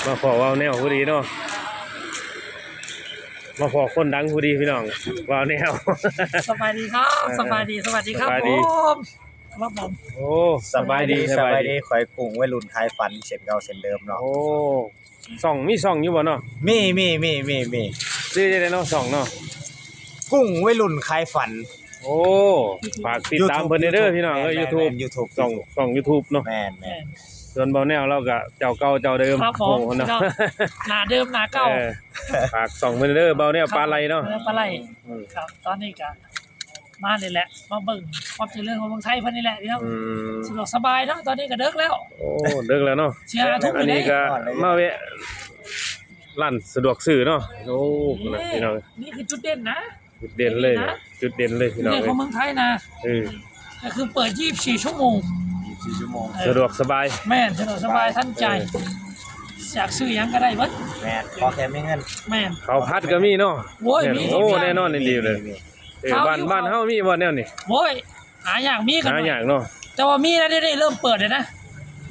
มาขอว้าวแนวพอดีเนาะมาขอคนดังพอดีพี่น้องว้าวแนว สบายดีครับสบายดีสวัสดีครับ สบาย ผ ดี มครับผม โอ้สบายดี คอยกุ้งวัยรุ่นคลายฝันเส้นเก่าเส้นเดิมเนาะ โอ้มีส่องอยู่บ่เนาะ มีซื้อได้เนาะส่องเนาะ กุ้งวัยรุ่นคลายฝัน โอ้ฝากติดตามเพิ่นเด้อพี่น้องYouTube ส่อง YouTube เนาะ แม่น ส่วนเบาแนวเราก็เจ้าเก่าเจ้าเดิม ครับผม โอ้ พี่ เนาะ น้องหนาเดิมหนาเก่า เออฝากส่องเพิ่นเด้อเบาแนวปลาไหลเนาะ ปลาไหล อืม ครับตอนนี้ก็มานี่แหละมาเบิ่งความเจริญของเมืองไทยเพิ่นนี่แหละพี่น้อง อืม สะดวกสบายเนาะตอนนี้ก็เลิกแล้ว โอ้เลิกแล้วเนาะ เชียร์ทุก อัน มื้อ นี้ นี้ ก็มาแวะร้านสะดวกซื้อเนาะโอ้นะพี่น้อง นี่คือจุดเด่นนะ จุดเด่นเลยนะจุดเด่นเลยพี่น้อง เด่นของเมืองไทยนะ เออ ก็คือเปิด24ชั่วโมง 24ชั่วโมง สะดวกสบาย แม่นสะดวกสบายทันใจอยากซื้อหยังก็ได้เบิด แม่นพอแค่มีเงิน แม่น ข้าวผัดก็มีเนาะ โว้ยมี โอ้แน่นอนดีเลยเออบ้านเฮามีบ่แนวนี้ โว้ยหาอย่างมีกัน หา หน่อย อย่างเนาะ แต่ว่ามีนะได้เริ่มเปิดเลยนะ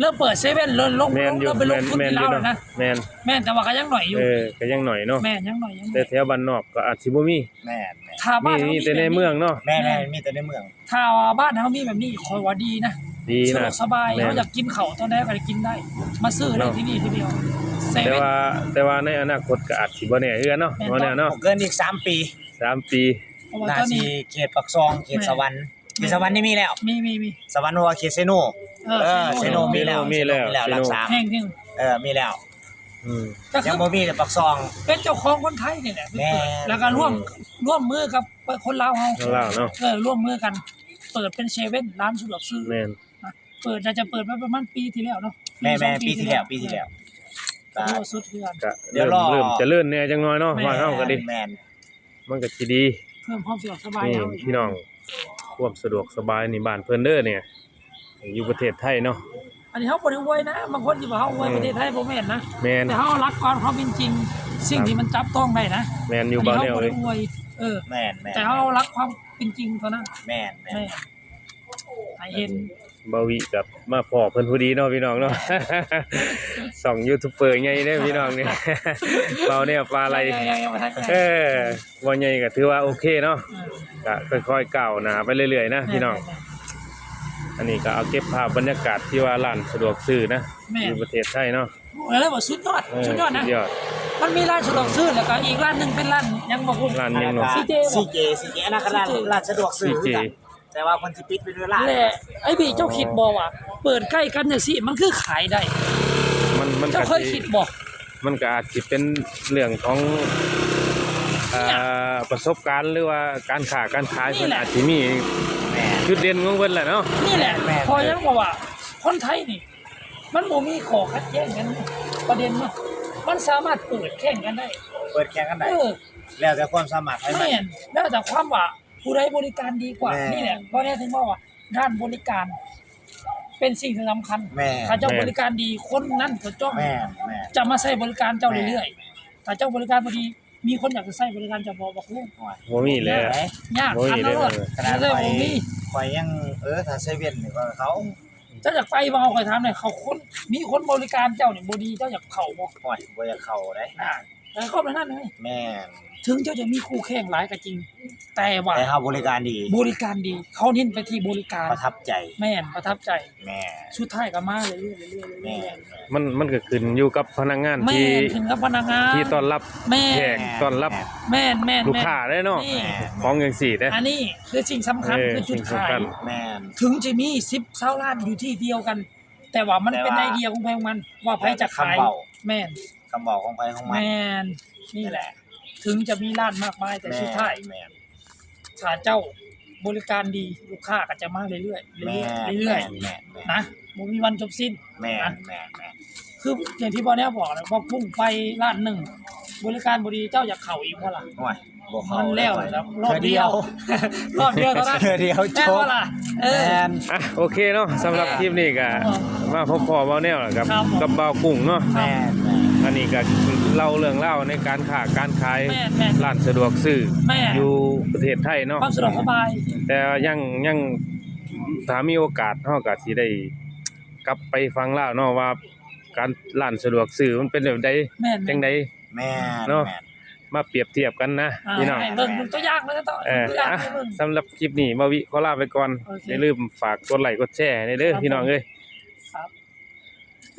เริ่มเปิดเซเว่นเริ่มลง แม่นอยู่ เริ่มไปลงทุน แม่น ที่ อยู่ เราแล้ว เนาะ นะ แม่น แม่นแต่ว่าก็ยังหน่อยอยู่ เออก็ยังหน่อยเนาะ แม่นยังหน่อย แต่แถวบ้านนอกก็อาจสิบ่มี แม่น ถ้าบ้าน มี เขา แต่ในเมืองเนาะ แม่นมีแต่ในเมือง ถ้าบ้านเขามีแบบนี้คอยว่าดีนะ ดี สะด นะ วกสบาย แม่น เขาอยากกินเขาตอนไหนก็ได้กินได้ มาซื้อได้ เนาะ ที่นี่ทีเดียวเซ แต่ เว่น ว่าในอนาคตก็อาจสิบ่แน่คือกันเนาะ แม่น บ่แน่เนาะ บ่เกินอีก3ปี 3 ปี เพราะว่า น่า ตอน สิ นี้ เขตปักซองเขตสวรรค์เขตสวรรค์นี่มีแล้ว มี สวรรค์ว่าเขตเซโนเซโนมีแล้ว มีแล้ว รักษา แห้ง มีแล้ว อืม ก็คื ยั อง บ่มีแต่ปักซอง เป็นเจ้าของคนไทยนี่แหละ แม่น แล้วก็ร่วมมือกับคนลาวเฮา ข้างล่างเนาะ ร่วมมือกัน เปิดเป็นเซเว่นร้านสะดวกซื้อ แม่น เปิดจะเปิดมาประมาณปีที่แล้วเนาะ แม่ สอง ปีที่แล้วปีที่แล้ว ก็ถือว่าสุดเทือน ก็ เดี๋ยวรอ เริ่มเจริญแหน่จังน้อยเนาะบ้านเฮาก็ดี แม่น มันก็สิดี เพิ่มความสะดวกสบาย นี่ เอา พี่น้องความสะดวกสบายนี่บ้านเพิ่นเด้อเนี่ยอยู่ประเทศไทยเนาะ อันนี้เฮาบ่ได้อวยนะบางคนสิว่าเฮาอวยประเทศไทยบ่แม่นนะ แม่น แต่เฮารักความเขาเป็นจริงสิ่งที่มันจับต้องได้นะ แม่นอยู่ อัน บ่ นี้ แน เฮาว บ่ เล ได้ ย อวย แม่น แต่เฮารักความเป็นจริงเท่านั้น แม่น แม่ให้เห็น บาวิกับมาพอเพิ่นพอดีเนาะพี่น้องเนาะ ส่องยูทูบเบอร์ใหญ่เด้อพี่น้องนี่ เบาเนี่ยปลาไหล ยังบ่ทัน เออบ่ใหญ่ก็ถือว่าโอเคเนาะก็ค่อยๆก้าวหน้าไปเรื่อยๆนะพี่น้องอันนี้ก็เอาเก็บภาพบรรยากาศที่ว่าร้านสะดวกซื้อนะอยู่ประเทศไทยเนาะ แล้วบ่สุดยอด เออ สุดยอดนะ สุดยอด มันมีร้านสะดวกซื้อแล้วก็อีกร้านหนึงเป็นร้านยังบ่ฮู้ ร้านยังเนาะ CJ ซีเจอันนั้นก็ร้านสะดวกซื้อ CJ แต่ว่าเพิ่นสิปิดไปด้วยร้าน แหละไอ้พี่เจ้าคิดบ่ว่าเปิดใกล้กันจังซี่มันคือขายได้ มัน เจ้า ก็ เคย สิ คิดบ่ มันก็อาจสิเป็นเรื่องของประสบการณ์หรือว่าการค้าการขายเพิ่นอาจสิมี แม่ จุดเด่นของเพิ่นแหละเนาะ นี่แหละ แม่น พอยังบอกว่าคนไทยนี่ มันบ่มีขอขัดแย้งกันประเด็นมันสามารถเปิดแข่งกันได้ เปิดแข่งกันได้ เออ แล้วแต่ความสามารถให้มัน แม่นแล้วแต่ความว่าผู้ใดบริการดีกว่า แม่น นี่แหละเพราะเนี่ยถึงบอกว่าด้านบริการ เป็นสิ่งที่สำคัญ แม่ ถ้าเจ้าบริการดีคนนั้นก็จ้อง แม่ จะมาใช้บริการเจ้าเรื่อยๆถ้าเจ้าบริการบ่ดีมีคนอยากจะใช้บริการเจ้าบ่บอกลูก บ่มีเลย ยาก โอ้ย ทันแล้ว เด้อ ขนาด เลย ข่อย บ่มี ข่อยยังถ้าเซเว่นนี่ก็เขา เจ้าอยากไปบ่เอาข่อยถามหน่อยเขาคนมีคนบริการเจ้านี่บ่ดีเจ้าอยากเข้าบ่ ห่วยบ่อยากเข้าได้ แต่เข้าไปนั่นเลย แม่น ถึงเจ้าจะมีคู่แข่งหลายก็จริง แต่ว่า แต่เฮาบริการดี บริการดี เขาเน้นไปที่บริการ ประทับใจ แม่นประทับใจ แม่ สุดท้ายก็มาเรื่อยๆเรื่อยๆ แม่ เรื่อย มันก็ขึ้นอยู่กับพนักงาน ๆแม่ ที่ นถึงกับพนักงาน ที่ต้อนรับ แม่ แขกต้อนรับ แม่นแม่น ลูกค้าได้เนาะ นี่ ของจังซี่เด้อ อันนี้คือสิ่งสำคัญ เออ คือจุด สิ่ง ขาย สำคัญ แม่น ถึงจะมี10 20ล้านอยู่ที่เดียวกัน แต่ว่ามันเป็นไอเดียของมันว่าไผจะขาย คำเว้า แม่น คำบอกของไปของมัน แม่นนี่แหละ ถึงจะมีร้านมากมายแต่สุดท้าย แม่น ถ้าเจ้าบริการดีลูกค้าก็จะมาเรื่อยๆ แม่ เรื่อย แม่ ๆนะบ่มีวันจบสิ้น แม่ นะ แม่ คืออย่างที่พ่อแน่บอกเลยว่าพุ่งไปร้านหนึ่งบริการบ่ดีเจ้าอยากเข้าอีกบ่ล่ะ ห่วยบ่เข้า มันแล้วแล้วรอบ เทื่ เดียว รอบเดียวเท่านั้น เทื่อเดียวจ แม่น บ บ่ล่ะเออ แม่น อ่ะโอเคเนาะสำหรับคลิปนี้ก็มาพบพ่อเบาแนวกับ ครับผม กับเบากุ้งเนาะ แม่น อันนี้ก็เล่าเรื่องเล่าในการค้าการขาย แม่น ร้านสะดวกซื้อ แม่ อยู่ประเทศไทยเนาะ ความสะดวกสบาย แต่ยังถ้ามีโอกาสเฮาก็สิได้กลับไปฟังเล่าวเนาะว่า การร้านสะดวกซื้อมันเป็นแบบใด แม่น จังได แม่น เนาะ แม่น มาเปรียบเทียบกันนะพี่น้อง ให้เบิ่งตัวอย่างมันจะต้องตัวอย่าง อ่ะ ให้เบิ่ง สำหรับคลิปนี้มาวิขอลาไปก่อน โอเค อย่าลืมฝากกดไลค์กดแชร์ในเด้อพี่น้องเอ้ย ครับ